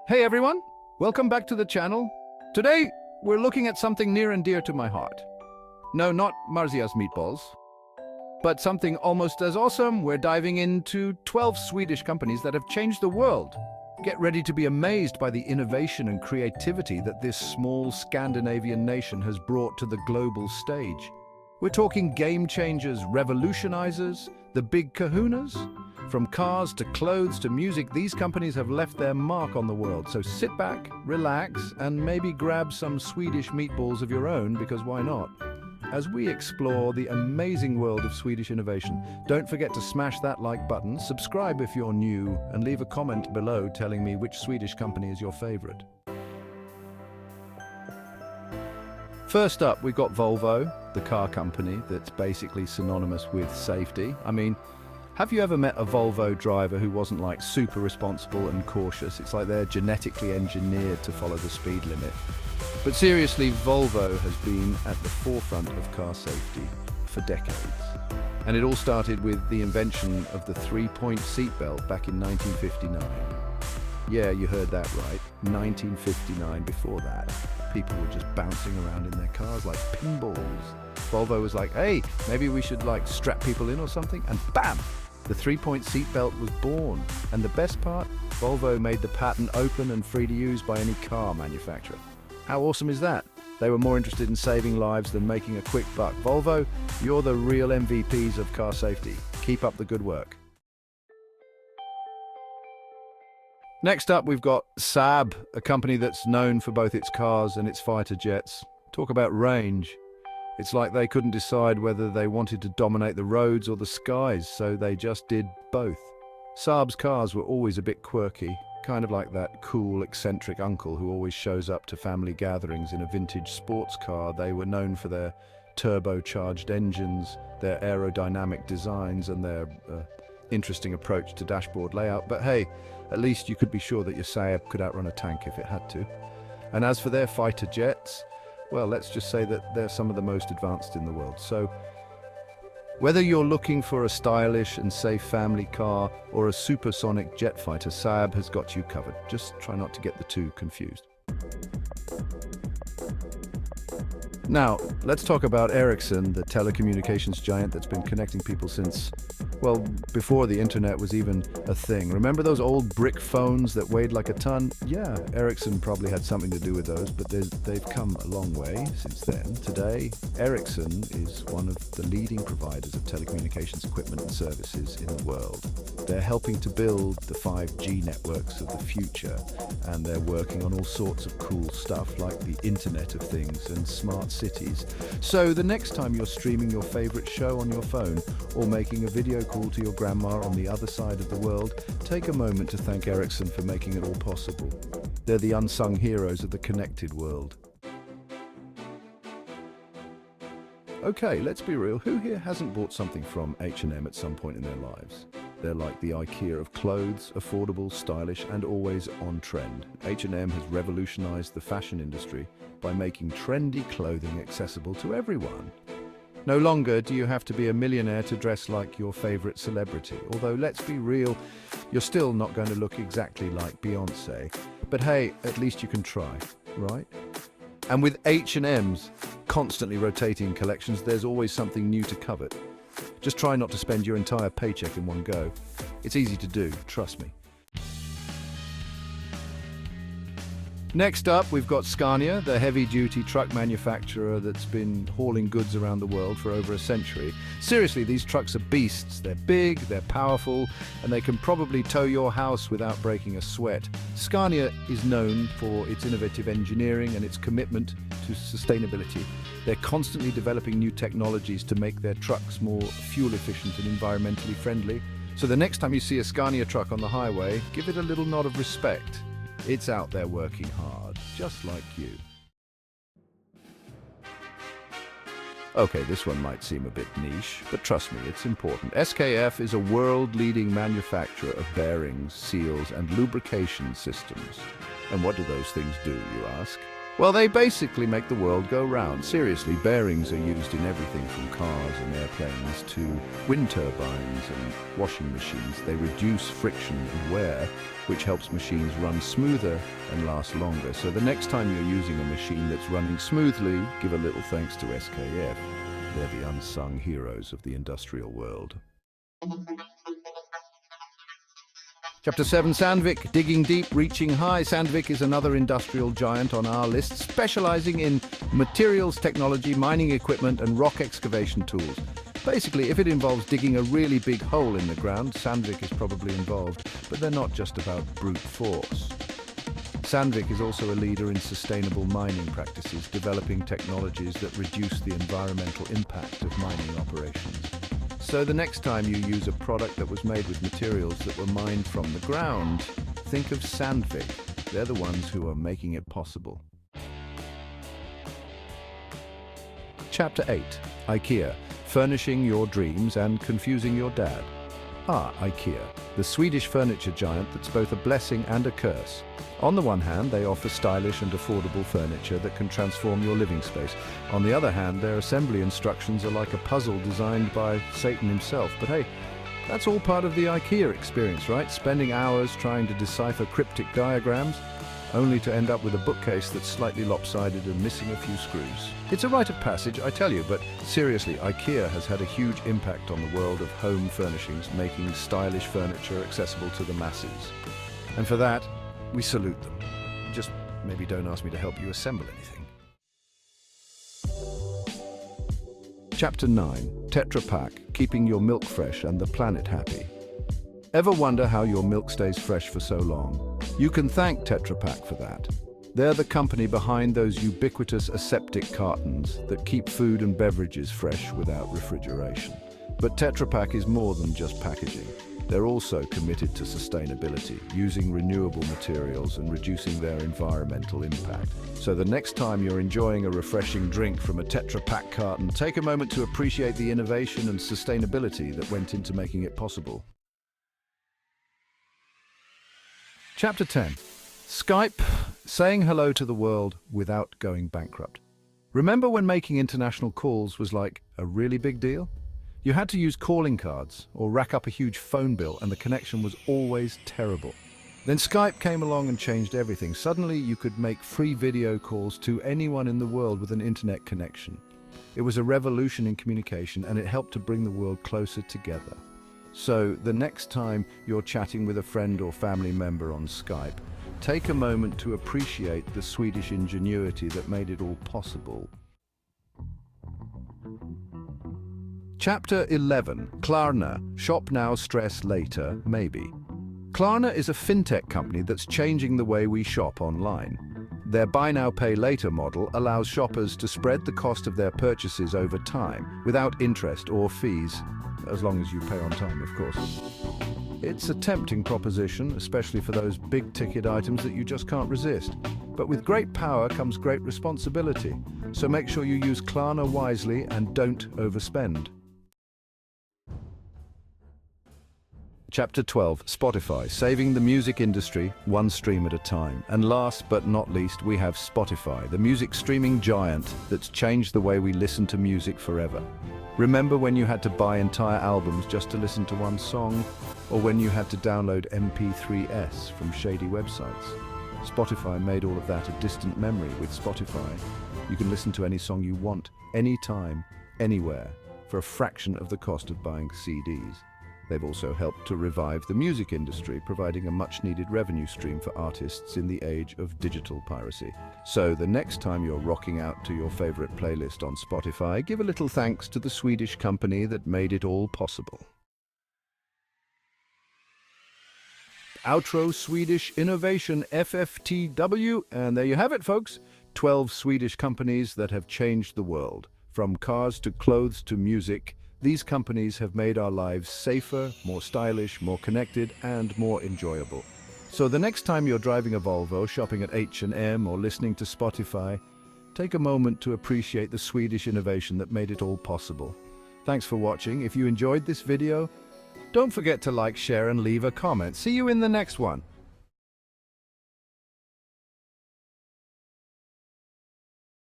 Hey everyone, welcome back to the channel. Today, we're looking at something near and dear to my heart. No, not Marzia's meatballs, but something almost as awesome. We're diving into 12 Swedish companies that have changed the world. Get ready to be amazed by the innovation and creativity that this small Scandinavian nation has brought to the global stage. We're talking game changers, revolutionizers, the big kahunas. From cars to clothes to music, these companies have left their mark on the world. So sit back, relax, and maybe grab some Swedish meatballs of your own, because why not? As we explore the amazing world of Swedish innovation, don't forget to smash that like button, subscribe if you're new, and leave a comment below telling me which Swedish company is your favorite. First up, we've got Volvo, the car company that's basically synonymous with safety. I mean, have you ever met a Volvo driver who wasn't like super responsible and cautious? It's like they're genetically engineered to follow the speed limit. But seriously, Volvo has been at the forefront of car safety for decades. And it all started with the invention of the three-point seatbelt back in 1959. Yeah, you heard that right, 1959. Before that, people were just bouncing around in their cars like pinballs. Volvo was like, hey, maybe we should like strap people in or something, and bam! The three-point seatbelt was born. And the best part? Volvo made the patent open and free to use by any car manufacturer. How awesome is that? They were more interested in saving lives than making a quick buck. Volvo, you're the real MVPs of car safety. Keep up the good work. Next up, we've got Saab, a company that's known for both its cars and its fighter jets. Talk about range. It's like they couldn't decide whether they wanted to dominate the roads or the skies, so they just did both. Saab's cars were always a bit quirky, kind of like that cool, eccentric uncle who always shows up to family gatherings in a vintage sports car. They were known for their turbocharged engines, their aerodynamic designs, and their interesting approach to dashboard layout. But hey, at least you could be sure that your Saab could outrun a tank if it had to. And as for their fighter jets, well, let's just say that they're some of the most advanced in the world. So whether you're looking for a stylish and safe family car or a supersonic jet fighter, Saab has got you covered. Just try not to get the two confused. Now, let's talk about Ericsson, the telecommunications giant that's been connecting people since, well, before the internet was even a thing. Remember those old brick phones that weighed like a ton? Yeah, Ericsson probably had something to do with those, but they've come a long way since then. Today, Ericsson is one of the leading providers of telecommunications equipment and services in the world. They're helping to build the 5G networks of the future, and they're working on all sorts of cool stuff like the Internet of Things and smart cities. So the next time you're streaming your favorite show on your phone or making a video call to your grandma on the other side of the world, take a moment to thank Ericsson for making it all possible. They're the unsung heroes of the connected world. Okay, let's be real. Who here hasn't bought something from H&M at some point in their lives? They're like the Ikea of clothes, affordable, stylish, and always on trend. H&M has revolutionized the fashion industry by making trendy clothing accessible to everyone. No longer do you have to be a millionaire to dress like your favorite celebrity. Although, let's be real, you're still not going to look exactly like Beyoncé. But hey, at least you can try, right? And with H&M's constantly rotating collections, there's always something new to covet. Just try not to spend your entire paycheck in one go. It's easy to do, trust me. Next up, we've got Scania, the heavy-duty truck manufacturer that's been hauling goods around the world for over a century. Seriously, these trucks are beasts. They're big, they're powerful, and they can probably tow your house without breaking a sweat. Scania is known for its innovative engineering and its commitment to sustainability. They're constantly developing new technologies to make their trucks more fuel-efficient and environmentally friendly. So the next time you see a Scania truck on the highway, give it a little nod of respect. It's out there working hard, just like you. Okay, this one might seem a bit niche, but trust me, it's important. SKF is a world-leading manufacturer of bearings, seals, and lubrication systems. And what do those things do, you ask? Well, they basically make the world go round. Seriously, bearings are used in everything from cars and airplanes to wind turbines and washing machines. They reduce friction and wear, which helps machines run smoother and last longer. So the next time you're using a machine that's running smoothly, give a little thanks to SKF. They're the unsung heroes of the industrial world. Chapter 7, Sandvik, digging deep, reaching high. Sandvik is another industrial giant on our list, specializing in materials technology, mining equipment, and rock excavation tools. Basically, if it involves digging a really big hole in the ground, Sandvik is probably involved, but they're not just about brute force. Sandvik is also a leader in sustainable mining practices, developing technologies that reduce the environmental impact of mining operations. So the next time you use a product that was made with materials that were mined from the ground, think of Sandvik. They're the ones who are making it possible. Chapter 8, Ikea, furnishing your dreams and confusing your dad. Ikea, the Swedish furniture giant that's both a blessing and a curse. On the one hand, they offer stylish and affordable furniture that can transform your living space. On the other hand, their assembly instructions are like a puzzle designed by Satan himself. But hey, that's all part of the IKEA experience, right? Spending hours trying to decipher cryptic diagrams, only to end up with a bookcase that's slightly lopsided and missing a few screws. It's a rite of passage, I tell you, but seriously, IKEA has had a huge impact on the world of home furnishings, making stylish furniture accessible to the masses. And for that, we salute them. Just maybe don't ask me to help you assemble anything. Chapter 9, Tetra Pac, keeping your milk fresh and the planet happy. Ever wonder how your milk stays fresh for so long? You can thank Tetra Pac for that. They're the company behind those ubiquitous aseptic cartons that keep food and beverages fresh without refrigeration. But Tetra Pac is more than just packaging. They're also committed to sustainability, using renewable materials and reducing their environmental impact. So the next time you're enjoying a refreshing drink from a Tetra Pac carton, take a moment to appreciate the innovation and sustainability that went into making it possible. Chapter 10. Skype, saying hello to the world without going bankrupt. Remember when making international calls was like a really big deal? You had to use calling cards or rack up a huge phone bill, and the connection was always terrible. Then Skype came along and changed everything. Suddenly you could make free video calls to anyone in the world with an internet connection. It was a revolution in communication, and it helped to bring the world closer together. So the next time you're chatting with a friend or family member on Skype, take a moment to appreciate the Swedish ingenuity that made it all possible. Chapter 11, Klarna, shop now, stress later, maybe. Klarna is a fintech company that's changing the way we shop online. Their buy now, pay later model allows shoppers to spread the cost of their purchases over time without interest or fees, as long as you pay on time, of course. It's a tempting proposition, especially for those big-ticket items that you just can't resist. But with great power comes great responsibility, so make sure you use Klarna wisely and don't overspend. Chapter 12, Spotify, saving the music industry one stream at a time. And last but not least, we have Spotify, the music streaming giant that's changed the way we listen to music forever. Remember when you had to buy entire albums just to listen to one song? Or when you had to download MP3s from shady websites? Spotify made all of that a distant memory. With Spotify, you can listen to any song you want, anytime, anywhere, for a fraction of the cost of buying CDs. They've also helped to revive the music industry, providing a much-needed revenue stream for artists in the age of digital piracy. So the next time you're rocking out to your favorite playlist on Spotify, give a little thanks to the Swedish company that made it all possible. Outro Swedish Innovation FFTW, and there you have it, folks. 12 Swedish companies that have changed the world. From cars to clothes to music, these companies have made our lives safer, more stylish, more connected, and more enjoyable. So the next time you're driving a Volvo, shopping at H&M, or listening to Spotify, take a moment to appreciate the Swedish innovation that made it all possible. Thanks for watching. If you enjoyed this video, don't forget to like, share, and leave a comment. See you in the next one.